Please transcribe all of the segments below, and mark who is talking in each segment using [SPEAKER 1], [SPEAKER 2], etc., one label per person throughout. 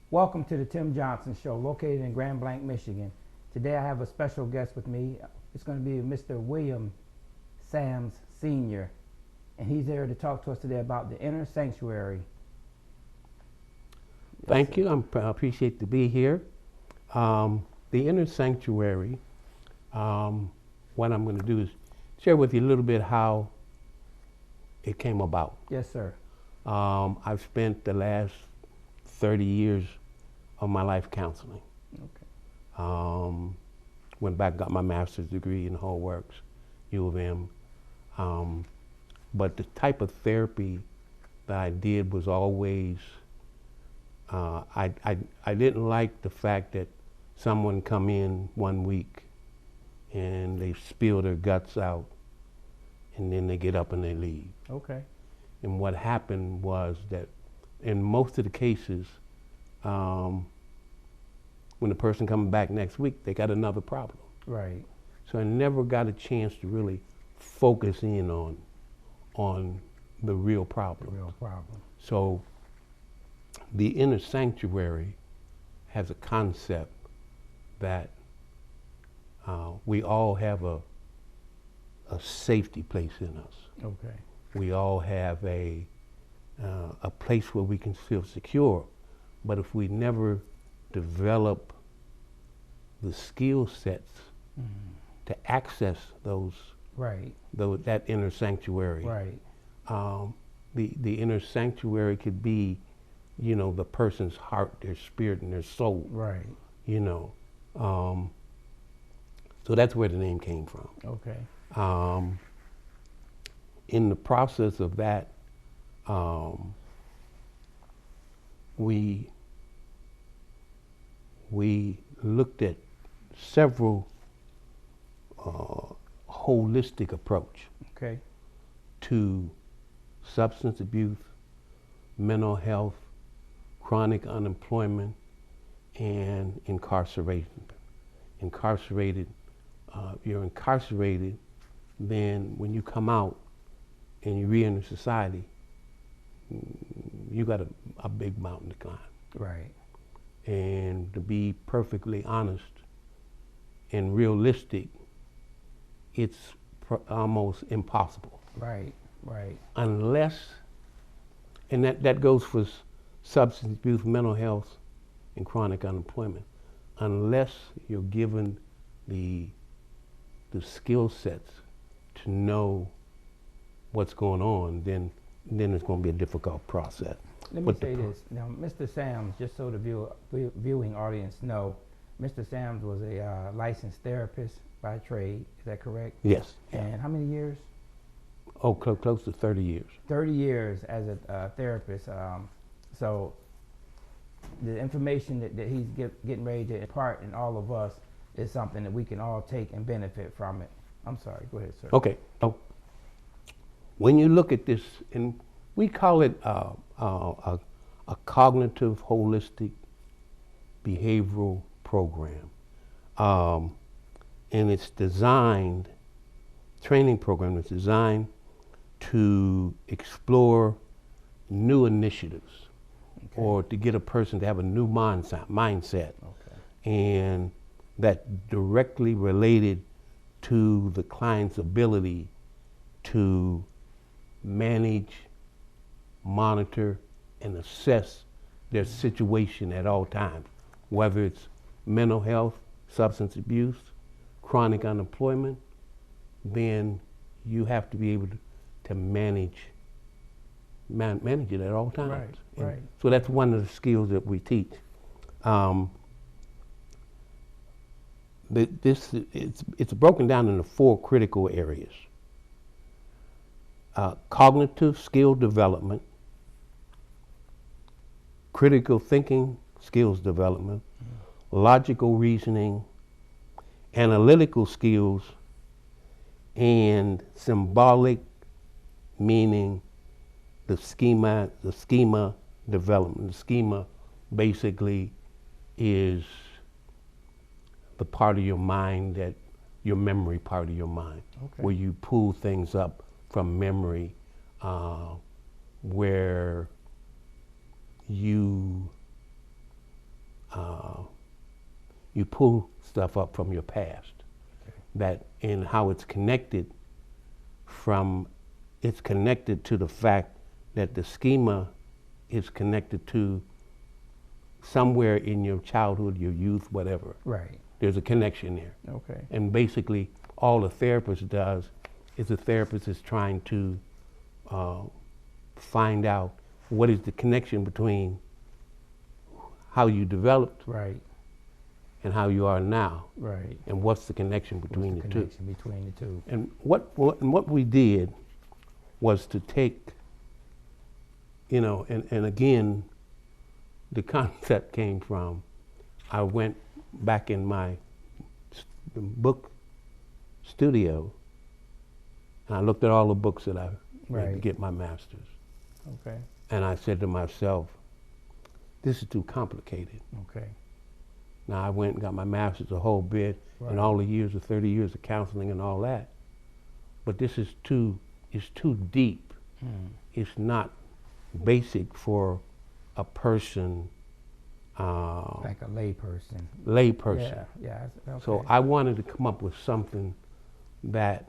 [SPEAKER 1] Welcome to the Tim Johnson Show, located in Grand Blanc, Michigan. Today I have a special guest with me. It's going to be Mr. William Sams Sr., and he's there to talk to us today about the inner sanctuary.
[SPEAKER 2] Thank you. I appreciate to be here. The inner sanctuary, what I'm going to do is share with you a little bit how it came about.
[SPEAKER 1] Yes, sir.
[SPEAKER 2] I've spent the last 30 years of my life counseling.
[SPEAKER 1] Okay.
[SPEAKER 2] Went back, got my master's degree in whole works, U of M. But the type of therapy that I did was always, I didn't like the fact that someone come in one week and they spill their guts out and then they get up and they leave.
[SPEAKER 1] Okay.
[SPEAKER 2] And what happened was that in most of the cases, when the person comes back next week, they got another problem.
[SPEAKER 1] Right.
[SPEAKER 2] So I never got a chance to really focus in on the real problem.
[SPEAKER 1] The real problem.
[SPEAKER 2] So the inner sanctuary has a concept that we all have a safety place in us.
[SPEAKER 1] Okay.
[SPEAKER 2] We all have a place where we can feel secure. But if we never develop the skill sets to access those,
[SPEAKER 1] Right.
[SPEAKER 2] that inner sanctuary,
[SPEAKER 1] Right.
[SPEAKER 2] The inner sanctuary could be, the person's heart, their spirit, and their soul.
[SPEAKER 1] Right.
[SPEAKER 2] So that's where the name came from.
[SPEAKER 1] Okay.
[SPEAKER 2] In the process of that, we looked at several holistic approach
[SPEAKER 1] Okay.
[SPEAKER 2] to substance abuse, mental health, chronic unemployment, and incarceration. You're incarcerated, then when you come out and you re-enter society, you got a big mountain to climb.
[SPEAKER 1] Right.
[SPEAKER 2] And to be perfectly honest and realistic, it's almost impossible.
[SPEAKER 1] Right. Right.
[SPEAKER 2] Unless, and that goes for substance abuse, mental health, and chronic unemployment, unless you're given the skill sets to know what's going on, then it's going to be a difficult process.
[SPEAKER 1] Let me say this. Now, Mr. Sams, just so the viewing audience know, Mr. Sams was a licensed therapist by trade. Is that correct?
[SPEAKER 2] Yes.
[SPEAKER 1] And how many years?
[SPEAKER 2] Oh, close to 30 years.
[SPEAKER 1] 30 years as a therapist. So the information that he's getting ready to impart in all of us is something that we can all take and benefit from it. I'm sorry. Go ahead, sir.
[SPEAKER 2] Okay. Oh, when you look at this, and we call it a cognitive holistic behavioral program, and it's designed, training program that's designed to explore new initiatives,
[SPEAKER 1] Okay.
[SPEAKER 2] or to get a person to have a new mindset,
[SPEAKER 1] Okay.
[SPEAKER 2] and that directly related to the client's ability to manage, monitor, and assess their situation at all times, whether it's mental health, substance abuse, chronic unemployment. Then you have to be able to manage it at all times.
[SPEAKER 1] Right,
[SPEAKER 2] And
[SPEAKER 1] right.
[SPEAKER 2] so that's one of the skills that we teach. It's broken down into 4 critical areas: cognitive skill development, critical thinking skills development, logical reasoning, analytical skills, and symbolic, meaning the schema development. The schema basically is the part of your mind that your memory part of your mind,
[SPEAKER 1] Okay.
[SPEAKER 2] where you pull things up from memory, where you you pull stuff up from your past, that and how it's connected to the fact that the schema is connected to somewhere in your childhood, your youth, whatever.
[SPEAKER 1] Right.
[SPEAKER 2] There's a connection there.
[SPEAKER 1] Okay.
[SPEAKER 2] And basically, all the therapist does is the therapist is trying to find out what is the connection between how you developed
[SPEAKER 1] Right.
[SPEAKER 2] and how you are now,
[SPEAKER 1] Right.
[SPEAKER 2] and what's the connection between
[SPEAKER 1] What's the
[SPEAKER 2] the two.
[SPEAKER 1] connection between the two?
[SPEAKER 2] And what we did was to take, and again, the concept came from, I went back in my book studio, and I looked at all the books that I read to
[SPEAKER 1] Right.
[SPEAKER 2] get my master's.
[SPEAKER 1] Okay.
[SPEAKER 2] And I said to myself, this is too complicated.
[SPEAKER 1] Okay.
[SPEAKER 2] Now I went and got my master's a whole bit,
[SPEAKER 1] Right.
[SPEAKER 2] and all the years of 30 years of counseling and all that. But this is too deep. It's not basic for a person,
[SPEAKER 1] Like a lay person.
[SPEAKER 2] lay person.
[SPEAKER 1] Yeah. Yeah. Okay.
[SPEAKER 2] So I wanted to come up with something that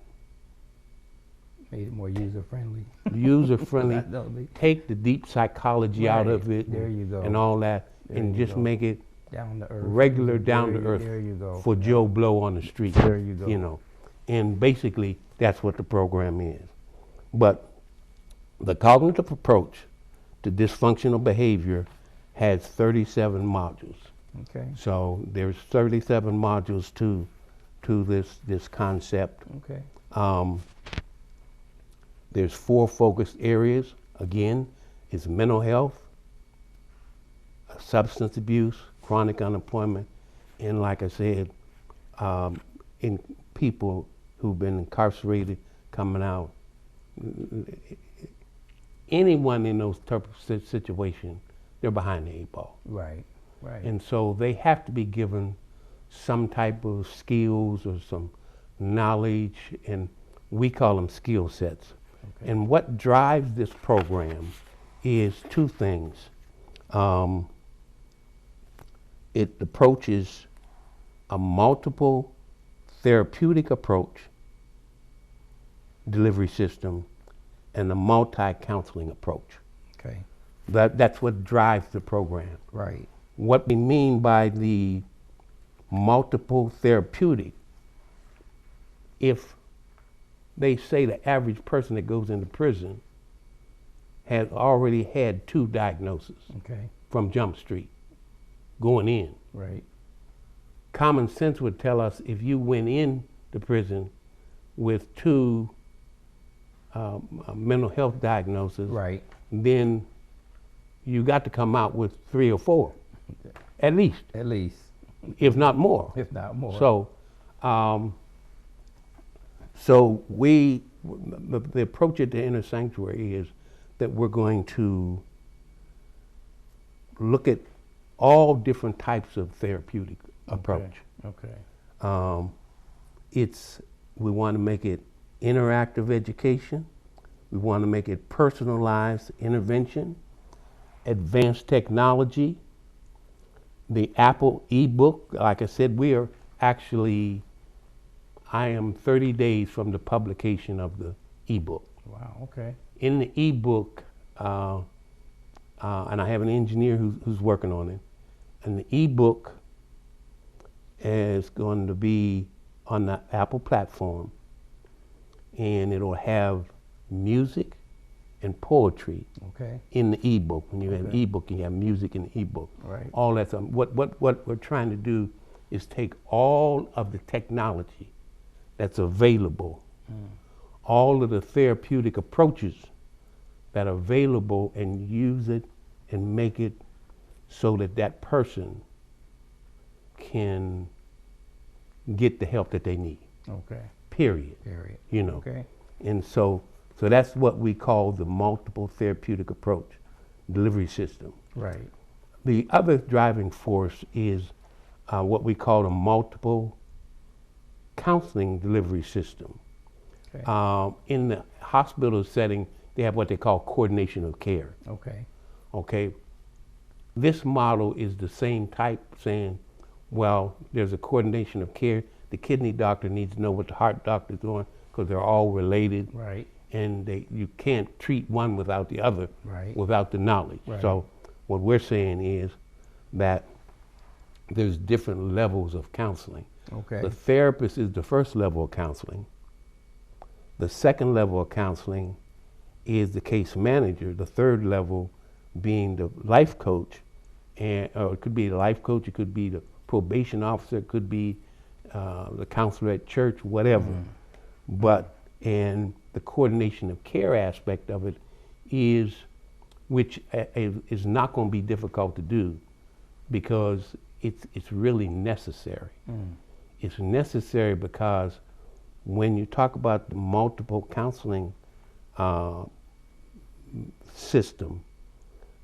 [SPEAKER 1] made it more user friendly.
[SPEAKER 2] user friendly, take the deep psychology out of it,
[SPEAKER 1] There you go.
[SPEAKER 2] and all that,
[SPEAKER 1] There
[SPEAKER 2] and
[SPEAKER 1] you
[SPEAKER 2] just
[SPEAKER 1] go.
[SPEAKER 2] make it
[SPEAKER 1] Down to earth.
[SPEAKER 2] regular, down
[SPEAKER 1] There
[SPEAKER 2] to
[SPEAKER 1] you-
[SPEAKER 2] earth
[SPEAKER 1] There you go.
[SPEAKER 2] for Joe Blow on the street.
[SPEAKER 1] There you go.
[SPEAKER 2] And basically that's what the program is. But the cognitive approach to dysfunctional behavior has 37 modules.
[SPEAKER 1] Okay.
[SPEAKER 2] So there's 37 modules to this concept.
[SPEAKER 1] Okay.
[SPEAKER 2] There's 4 focused areas. Again, it's mental health, substance abuse, chronic unemployment, and like I said, in people who've been incarcerated, coming out. Anyone in those type of situations, they're behind the 8 ball.
[SPEAKER 1] Right. Right.
[SPEAKER 2] And so they have to be given some type of skills or some knowledge, and we call them skill sets.
[SPEAKER 1] Okay.
[SPEAKER 2] And what drives this program is 2 things. It approaches a multiple therapeutic approach delivery system and a multi-counseling approach.
[SPEAKER 1] Okay.
[SPEAKER 2] That's what drives the program.
[SPEAKER 1] Right.
[SPEAKER 2] What we mean by the multiple therapeutic, if they say the average person that goes into prison has already had 2 diagnoses
[SPEAKER 1] Okay.
[SPEAKER 2] from Jump Street going in.
[SPEAKER 1] Right.
[SPEAKER 2] Common sense would tell us if you went in to prison with 2 mental health diagnoses,
[SPEAKER 1] Right.
[SPEAKER 2] then you got to come out with 3 or 4, at least,
[SPEAKER 1] At least,
[SPEAKER 2] if not more.
[SPEAKER 1] if not more.
[SPEAKER 2] So, the approach at the Inner Sanctuary is that we're going to look at all different types of therapeutic approach.
[SPEAKER 1] Okay.
[SPEAKER 2] We want to make it interactive education. We want to make it personalized intervention, advanced technology. The Apple ebook, like I said, I am 30 days from the publication of the ebook.
[SPEAKER 1] Wow. Okay.
[SPEAKER 2] In the ebook, and I have an engineer who's working on it, and the ebook is going to be on the Apple platform, and it'll have music and poetry
[SPEAKER 1] Okay.
[SPEAKER 2] in the ebook. When you have
[SPEAKER 1] Okay.
[SPEAKER 2] ebook, you have music in the ebook.
[SPEAKER 1] Right.
[SPEAKER 2] All that's what we're trying to do is take all of the technology that's available, all of the therapeutic approaches that are available, and use it and make it so that that person can get the help that they need.
[SPEAKER 1] Okay.
[SPEAKER 2] Period.
[SPEAKER 1] Period.
[SPEAKER 2] You know.
[SPEAKER 1] Okay.
[SPEAKER 2] And so that's what we call the multiple therapeutic approach delivery system.
[SPEAKER 1] Right.
[SPEAKER 2] The other driving force is what we call a multiple counseling delivery system.
[SPEAKER 1] Okay.
[SPEAKER 2] In the hospital setting, they have what they call coordination of care.
[SPEAKER 1] Okay.
[SPEAKER 2] Okay. This model is the same type, saying well, there's a coordination of care. The kidney doctor needs to know what the heart doctor's doing because they're all related.
[SPEAKER 1] Right.
[SPEAKER 2] And you can't treat one without the other,
[SPEAKER 1] Right.
[SPEAKER 2] without the knowledge.
[SPEAKER 1] Right.
[SPEAKER 2] So what we're saying is that there's different levels of counseling.
[SPEAKER 1] Okay.
[SPEAKER 2] The therapist is the first level of counseling. The second level of counseling is the case manager. The third level being the life coach, or it could be the life coach, it could be the probation officer, it could be the counselor at church, whatever. But and the coordination of care aspect of it is, which is not going to be difficult to do, because it's really necessary. It's necessary because when you talk about the multiple counseling system,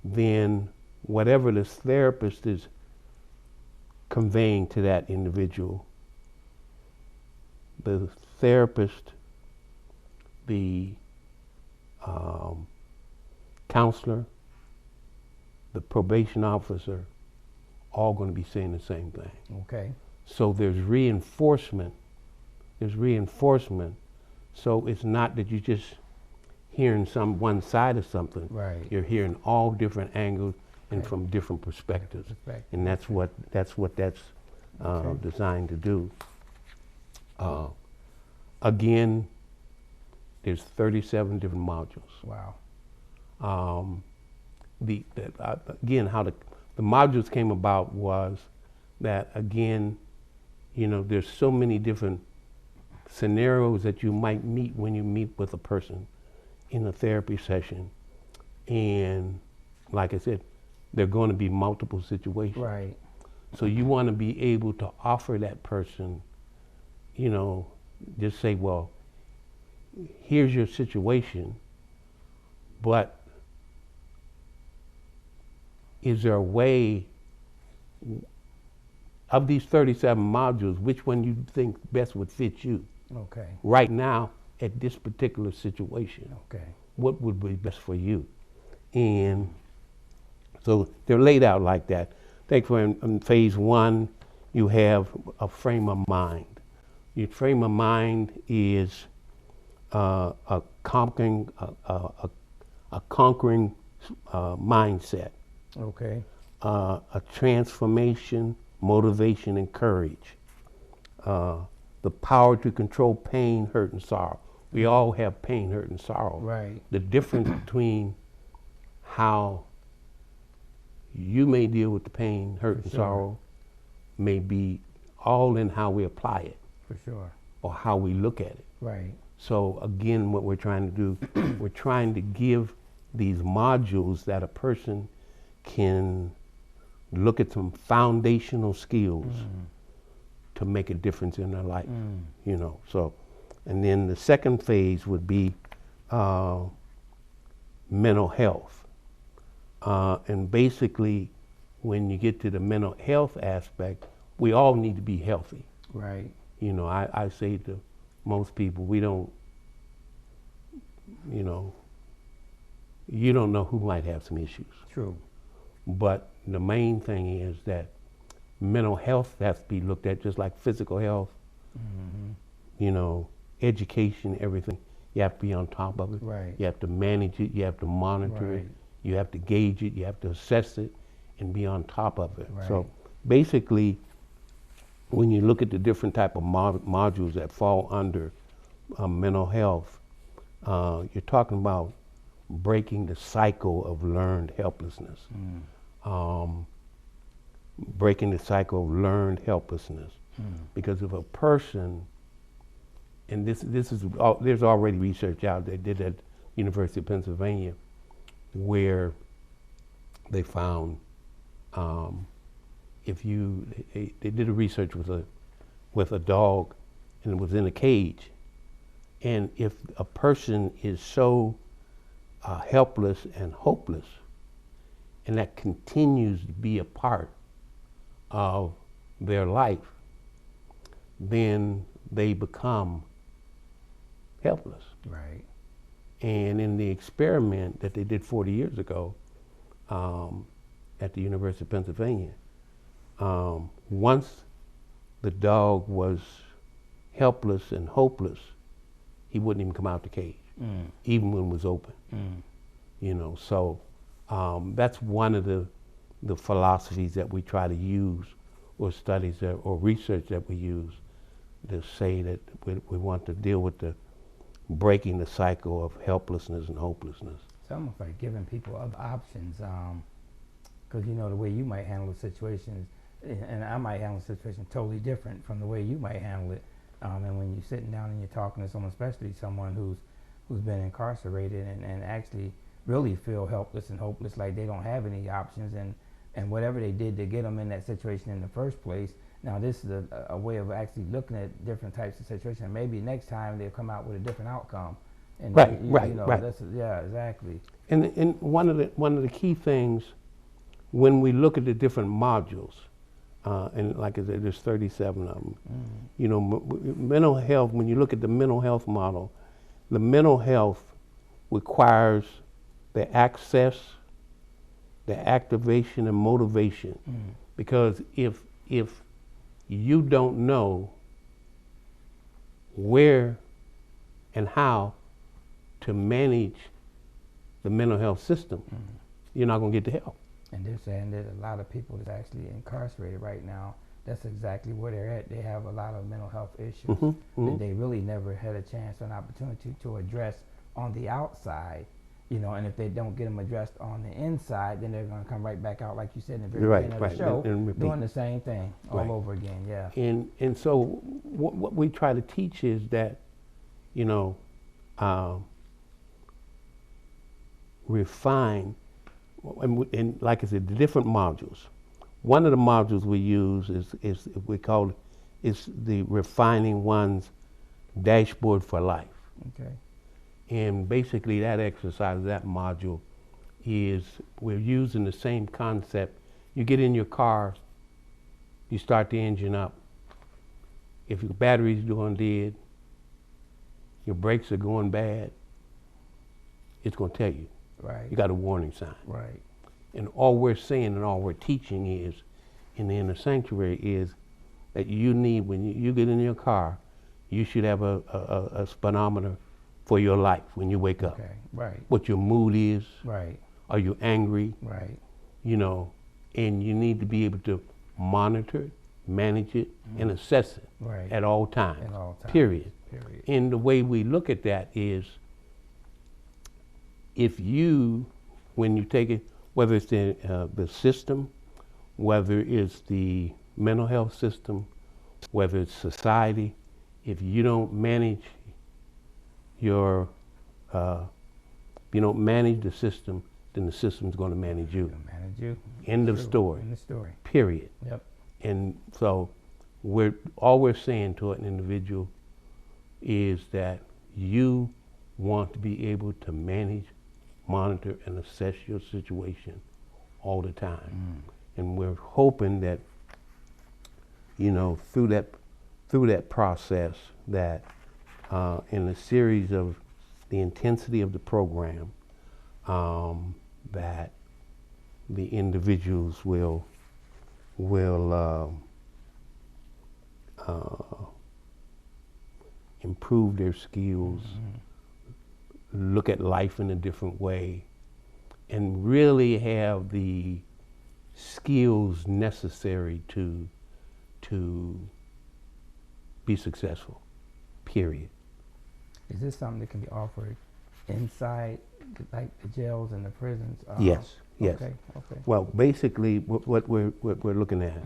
[SPEAKER 2] then whatever this therapist is conveying to that individual, the therapist, the counselor, the probation officer, all going to be saying the same thing.
[SPEAKER 1] Okay.
[SPEAKER 2] So there's reinforcement. There's reinforcement. So it's not that you're just hearing one side of something.
[SPEAKER 1] Right.
[SPEAKER 2] You're hearing all different angles and
[SPEAKER 1] Okay.
[SPEAKER 2] from different perspectives.
[SPEAKER 1] Perspective.
[SPEAKER 2] And that's what that's
[SPEAKER 1] Okay.
[SPEAKER 2] designed to do. Again, there's 37 different modules.
[SPEAKER 1] Wow.
[SPEAKER 2] Again, how the modules came about was that, again, you know, there's so many different scenarios that you might meet when you meet with a person in a therapy session. And like I said, there are going to be multiple situations.
[SPEAKER 1] Right.
[SPEAKER 2] So you want to be able to offer that person, you know, just say, well, here's your situation, but is there a way, of these 37 modules, which one you think best would fit you
[SPEAKER 1] Okay.
[SPEAKER 2] right now at this particular situation?
[SPEAKER 1] Okay.
[SPEAKER 2] What would be best for you? And so they're laid out like that. Take for in phase one, you have a frame of mind. Your frame of mind is a conquering mindset,
[SPEAKER 1] Okay.
[SPEAKER 2] a transformation, motivation, and courage. The power to control pain, hurt, and sorrow. We all have pain, hurt, and sorrow.
[SPEAKER 1] Right.
[SPEAKER 2] The difference between how you may deal with the pain, hurt, and
[SPEAKER 1] Sure.
[SPEAKER 2] sorrow may be all in how we apply it
[SPEAKER 1] For sure.
[SPEAKER 2] or how we look at it.
[SPEAKER 1] Right.
[SPEAKER 2] So again, what we're trying to do, we're trying to give these modules that a person can look at some foundational skills to make a difference in their life, you know. So, and then the second phase would be mental health. And basically, when you get to the mental health aspect, we all need to be healthy.
[SPEAKER 1] Right.
[SPEAKER 2] You know, I say to most people, we don't, you know, you don't know who might have some issues.
[SPEAKER 1] True.
[SPEAKER 2] But the main thing is that mental health has to be looked at just like physical health, you know, education, everything. You have to be on top of it.
[SPEAKER 1] Right.
[SPEAKER 2] You have to manage it. You have to monitor
[SPEAKER 1] Right.
[SPEAKER 2] it. You have to gauge it. You have to assess it and be on top of it.
[SPEAKER 1] Right.
[SPEAKER 2] So basically, when you look at the different type of modules that fall under mental health, you're talking about breaking the cycle of learned helplessness. Breaking the cycle of learned helplessness. Because if a person, and this is, there's already research out they did at University of Pennsylvania, where they found they did a research with a dog, and it was in a cage, and if a person is so helpless and hopeless, and that continues to be a part of their life, then they become helpless.
[SPEAKER 1] Right.
[SPEAKER 2] And in the experiment that they did 40 years ago at the University of Pennsylvania, once the dog was helpless and hopeless, he wouldn't even come out the cage, even when it was open. You know, so that's one of the philosophies that we try to use, or studies that, or research that we use, to say that we want to deal with the breaking the cycle of helplessness and hopelessness.
[SPEAKER 1] It's almost like giving people other options, because you know the way you might handle the situation, and I might handle the situation totally different from the way you might handle it. And when you're sitting down and you're talking to someone, especially someone who's been incarcerated and actually really feel helpless and hopeless, like they don't have any options, and whatever they did to get them in that situation in the first place. Now this is a way of actually looking at different types of situations. Maybe next time they'll come out with a different outcome. And
[SPEAKER 2] Right,
[SPEAKER 1] you
[SPEAKER 2] right,
[SPEAKER 1] know,
[SPEAKER 2] right.
[SPEAKER 1] Yeah, exactly.
[SPEAKER 2] And one of the key things when we look at the different modules, and like I said, there's 37 of them. You know, mental health. When you look at the mental health model, the mental health requires the access, the activation, and motivation. Because if you don't know where and how to manage the mental health system, you're not going to get the help.
[SPEAKER 1] And they're saying that a lot of people that's actually incarcerated right now, that's exactly where they're at. They have a lot of mental health issues that they really never had a chance or an opportunity to address on the outside. You know, and if they don't get them addressed on the inside, then they're going to come right back out, like you said in the very beginning of the show,
[SPEAKER 2] and
[SPEAKER 1] doing the same thing all over again. Yeah.
[SPEAKER 2] And so what we try to teach is that, you know, refine, and like I said, the different modules. One of the modules we use is we call it, is the refining one's dashboard for life.
[SPEAKER 1] Okay.
[SPEAKER 2] And basically that exercise, that module, is we're using the same concept. You get in your car, you start the engine up. If your battery's going dead, your brakes are going bad, it's going to tell you.
[SPEAKER 1] Right.
[SPEAKER 2] You got a warning sign.
[SPEAKER 1] Right.
[SPEAKER 2] And all we're saying and all we're teaching is, in the inner sanctuary, is that you need, when you get in your car, you should have a speedometer for your life when you wake up.
[SPEAKER 1] Okay. Right.
[SPEAKER 2] What your mood is.
[SPEAKER 1] Right.
[SPEAKER 2] Are you angry?
[SPEAKER 1] Right.
[SPEAKER 2] You know, and you need to be able to monitor it, manage it, and assess it
[SPEAKER 1] Right.
[SPEAKER 2] at all times.
[SPEAKER 1] At all times.
[SPEAKER 2] Period.
[SPEAKER 1] Period.
[SPEAKER 2] And the way we look at that is, if you, when you take it, whether it's the system, whether it's the mental health system, whether it's society, if you don't manage your, you don't manage the system, then the system's going to manage you.
[SPEAKER 1] Gonna manage you.
[SPEAKER 2] End of
[SPEAKER 1] True.
[SPEAKER 2] story.
[SPEAKER 1] End of story.
[SPEAKER 2] Period.
[SPEAKER 1] Yep.
[SPEAKER 2] And so all we're saying to an individual is that you want to be able to manage, monitor, and assess your situation all the time. And we're hoping that, you know, through that process, that in the series of the intensity of the program, that the individuals will improve their skills, look at life in a different way, and really have the skills necessary to be successful, period.
[SPEAKER 1] Is this something that can be offered inside, like the jails and the prisons?
[SPEAKER 2] Yes, yes.
[SPEAKER 1] Okay, okay.
[SPEAKER 2] Well, basically, what we're looking at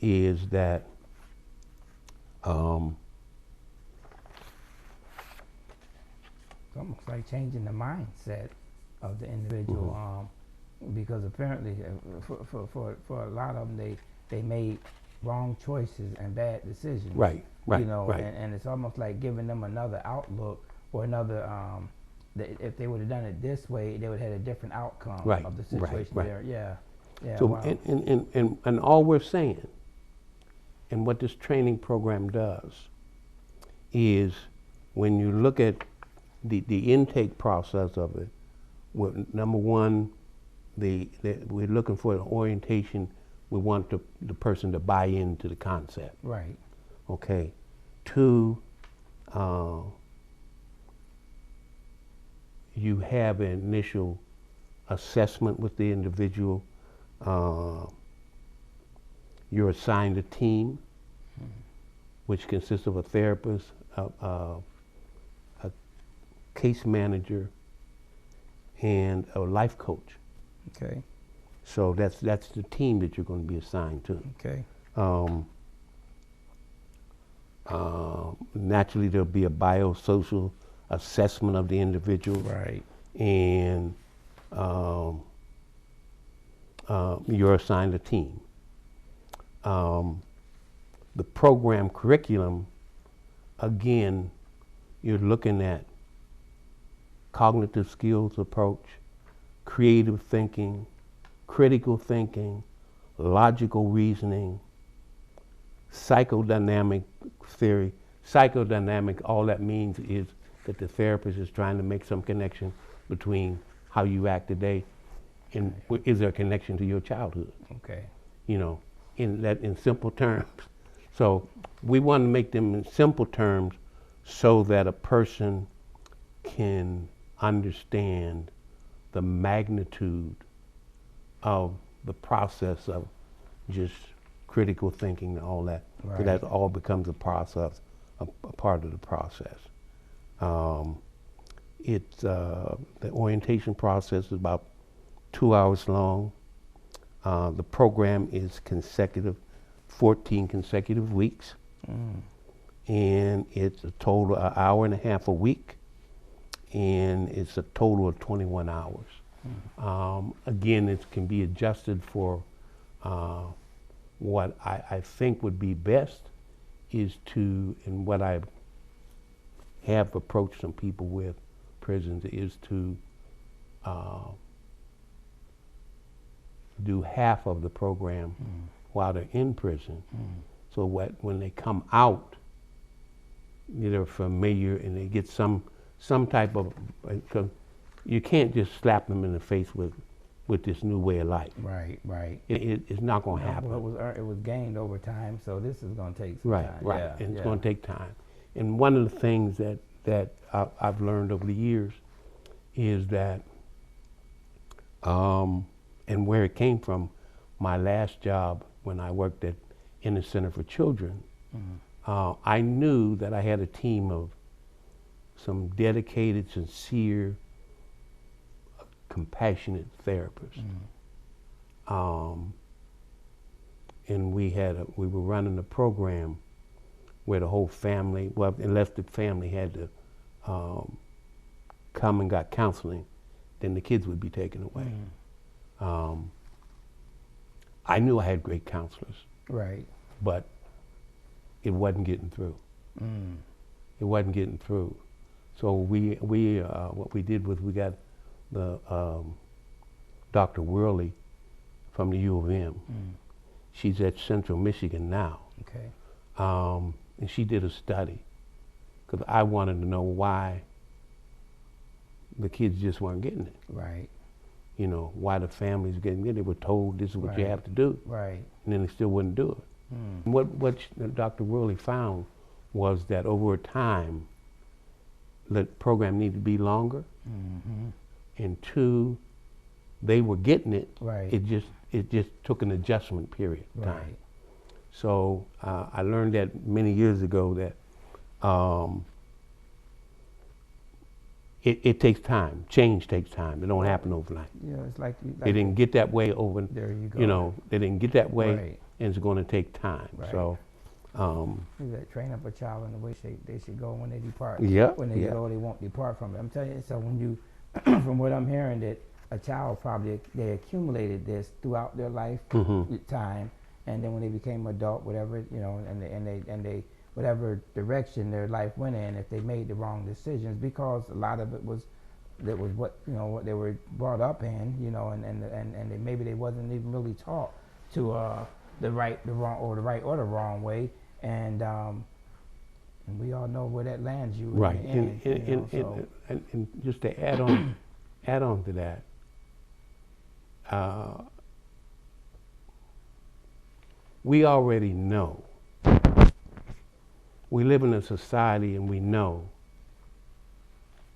[SPEAKER 2] is that
[SPEAKER 1] It's almost like changing the mindset of the individual, because apparently for a lot of them, they made wrong choices and bad decisions.
[SPEAKER 2] Right,
[SPEAKER 1] You know,
[SPEAKER 2] right.
[SPEAKER 1] and it's almost like giving them another outlook or another. If they would have done it this way, they would have had a different outcome
[SPEAKER 2] Right,
[SPEAKER 1] of the
[SPEAKER 2] right,
[SPEAKER 1] situation.
[SPEAKER 2] right.
[SPEAKER 1] There, yeah, yeah.
[SPEAKER 2] So,
[SPEAKER 1] Wow.
[SPEAKER 2] and all we're saying, and what this training program does, is when you look at the intake process of it, well, number one, we're looking for an orientation we want the person to buy into the concept.
[SPEAKER 1] Right.
[SPEAKER 2] Okay. Two, you have an initial assessment with the individual. You're assigned a team, which consists of a therapist, a case manager, and a life coach.
[SPEAKER 1] Okay.
[SPEAKER 2] So that's the team that you're going to be assigned to.
[SPEAKER 1] Okay.
[SPEAKER 2] Naturally, there'll be a biosocial assessment of the individual.
[SPEAKER 1] Right.
[SPEAKER 2] And you're assigned a team. The program curriculum, again, you're looking at cognitive skills approach, creative thinking, critical thinking, logical reasoning, psychodynamic theory. Psychodynamic, all that means is that the therapist is trying to make some connection between how you act today and is there a connection to your childhood?
[SPEAKER 1] Okay.
[SPEAKER 2] You know, in simple terms. So we want to make them in simple terms so that a person can understand the magnitude of the process of just critical thinking and all that.
[SPEAKER 1] Right.
[SPEAKER 2] So that all becomes a process, a part of the process. The orientation process is about 2 hours long. The program is 14 consecutive weeks. And it's a total an hour and a half a week, and it's a total of 21 hours. Again, it can be adjusted for what I think would be best is to, and what I have approached some people with prisons, is to do half of the program while they're in prison. So when they come out, they're familiar and they get some type of, cause you can't just slap them in the face with this new way of life.
[SPEAKER 1] Right. Right.
[SPEAKER 2] It's not going to happen.
[SPEAKER 1] Well, it was gained over time, so this is going to take some
[SPEAKER 2] Right,
[SPEAKER 1] time.
[SPEAKER 2] right.
[SPEAKER 1] Yeah,
[SPEAKER 2] And it's
[SPEAKER 1] yeah.
[SPEAKER 2] going to take time. And one of the things that I've learned over the years is that, and where it came from, my last job when I worked in the Center for Children, I knew that I had a team of some dedicated, sincere, compassionate therapists. And we were running a program where the whole family, well, unless the family had to come and got counseling, then the kids would be taken away. I knew I had great counselors,
[SPEAKER 1] Right.
[SPEAKER 2] but it wasn't getting through. It wasn't getting through. So what we did was we got the Dr. Worley from the U of M. She's at Central Michigan now.
[SPEAKER 1] Okay.
[SPEAKER 2] And she did a study because I wanted to know why the kids just weren't getting it.
[SPEAKER 1] Right.
[SPEAKER 2] You know, why the families getting it. They were told this is what you
[SPEAKER 1] Right.
[SPEAKER 2] have to do.
[SPEAKER 1] Right.
[SPEAKER 2] And then they still wouldn't do it. And what Dr. Worley found was that over time, the program needed to be longer. And two, they were getting it.
[SPEAKER 1] Right.
[SPEAKER 2] It just took an adjustment period of time.
[SPEAKER 1] Right.
[SPEAKER 2] So I learned that many years ago that it takes time. Change takes time. It don't happen overnight.
[SPEAKER 1] Yeah, it's like
[SPEAKER 2] They didn't get that way over.
[SPEAKER 1] There you go.
[SPEAKER 2] You know, they didn't get that way,
[SPEAKER 1] Right.
[SPEAKER 2] and it's going to take time.
[SPEAKER 1] Right.
[SPEAKER 2] So,
[SPEAKER 1] You gotta train up a child in the way they should go when they depart.
[SPEAKER 2] Yeah,
[SPEAKER 1] When they
[SPEAKER 2] yeah.
[SPEAKER 1] get old, they won't depart from it. I'm telling you. So when you, from what I'm hearing, that a child probably they accumulated this throughout their life time, and then when they became adult, whatever and they whatever direction their life went in, if they made the wrong decisions, because a lot of it was what what they were brought up in, and they, maybe they wasn't even really taught to the right, the wrong, or the right or the wrong way, and we all know where that lands you.
[SPEAKER 2] right.
[SPEAKER 1] In the end,
[SPEAKER 2] And just to add on, add on to that, we already know. We live in a society and we know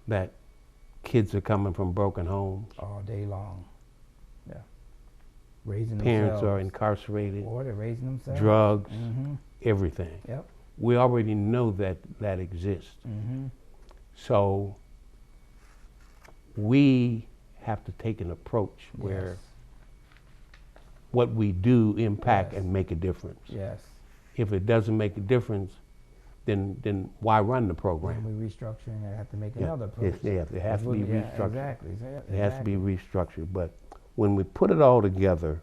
[SPEAKER 2] that kids are coming from broken homes.
[SPEAKER 1] All day long. Yeah. Raising
[SPEAKER 2] Parents
[SPEAKER 1] themselves.
[SPEAKER 2] are incarcerated,
[SPEAKER 1] Or they're raising themselves.
[SPEAKER 2] drugs,
[SPEAKER 1] Mm-hmm.
[SPEAKER 2] everything.
[SPEAKER 1] Yep.
[SPEAKER 2] We already know that that exists.
[SPEAKER 1] Mm-hmm.
[SPEAKER 2] So we have to take an approach where what we do impact
[SPEAKER 1] Yes.
[SPEAKER 2] and make a difference.
[SPEAKER 1] Yes.
[SPEAKER 2] If it doesn't make a difference, then why run the
[SPEAKER 1] When
[SPEAKER 2] program?
[SPEAKER 1] we restructuring, I have to make
[SPEAKER 2] Yeah,
[SPEAKER 1] another approach.
[SPEAKER 2] it has to be restructured.
[SPEAKER 1] Exactly.
[SPEAKER 2] It has to be restructured. But when we put it all together,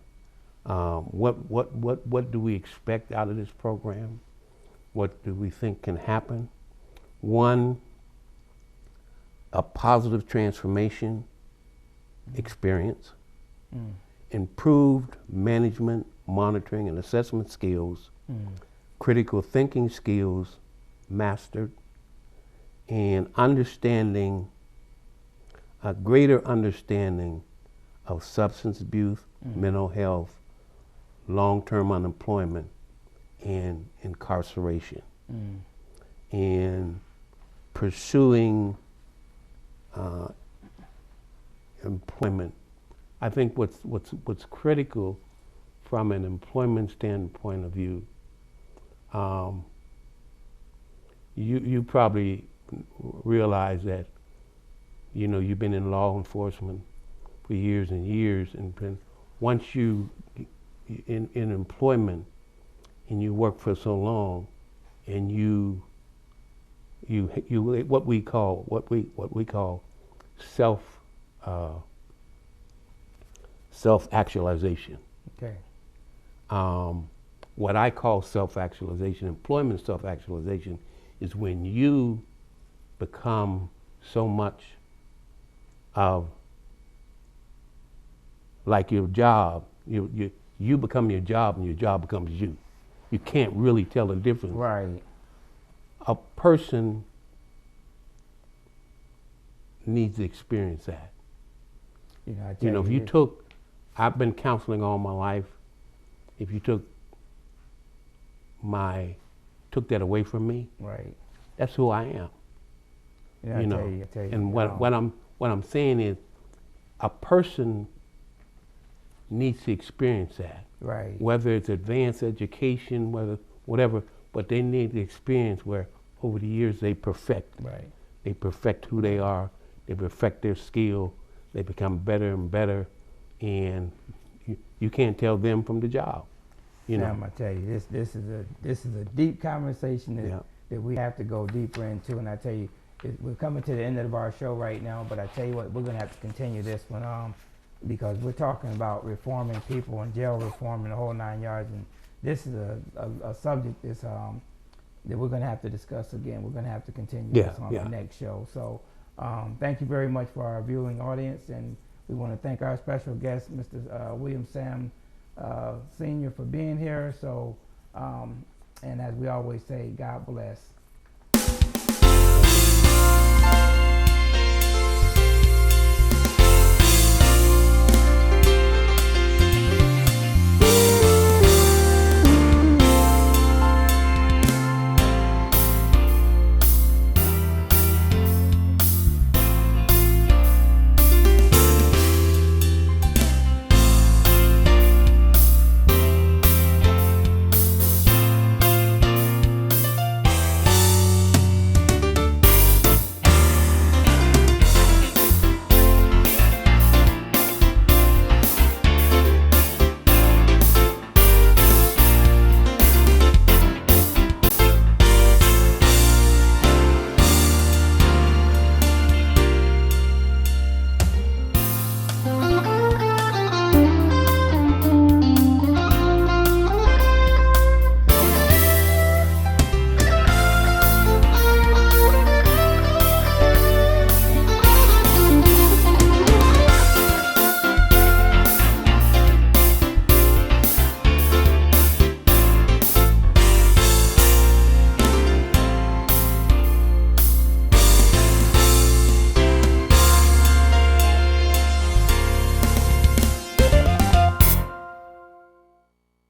[SPEAKER 2] what do we expect out of this program? What do we think can happen? One, a positive transformation experience,
[SPEAKER 1] Mm.
[SPEAKER 2] improved management, monitoring, and assessment skills,
[SPEAKER 1] Mm.
[SPEAKER 2] critical thinking skills mastered, and understanding, a greater understanding of substance abuse, mental health, long-term unemployment, and incarceration.
[SPEAKER 1] Mm.
[SPEAKER 2] And pursuing employment. I think what's critical from an employment standpoint of view, you probably realize that, you've been in law enforcement for years and years, and once you in employment and you work for so long, and you what we call self-actualization.
[SPEAKER 1] Okay.
[SPEAKER 2] What I call self-actualization, employment self-actualization, is when you become so much of like your job. You become your job, and your job becomes you. You can't really tell the difference.
[SPEAKER 1] Right.
[SPEAKER 2] A person needs to experience that.
[SPEAKER 1] I tell
[SPEAKER 2] If you took, I've been counseling all my life. If you took that away from me,
[SPEAKER 1] right.
[SPEAKER 2] that's who I am.
[SPEAKER 1] Yeah, I tell you,
[SPEAKER 2] And what I'm saying is, a person needs to experience that.
[SPEAKER 1] right.
[SPEAKER 2] Whether it's advanced education, whatever, but they need the experience where over the years they perfect.
[SPEAKER 1] Right.
[SPEAKER 2] They perfect who they are. They perfect their skill. They become better and better, and you can't tell them from the job.
[SPEAKER 1] Sam, I tell you, this is a deep conversation that we have to go deeper into, and I tell you, we're coming to the end of our show right now. But I tell you what, we're gonna have to continue this one because we're talking about reforming people and jail reform and the whole 9 yards, and this is a subject that we're gonna have to discuss again. We're gonna have to continue this on the next show. So thank you very much for our viewing audience, and we want to thank our special guest, Mr. William Sam Sr., for being here. So, and as we always say, God bless.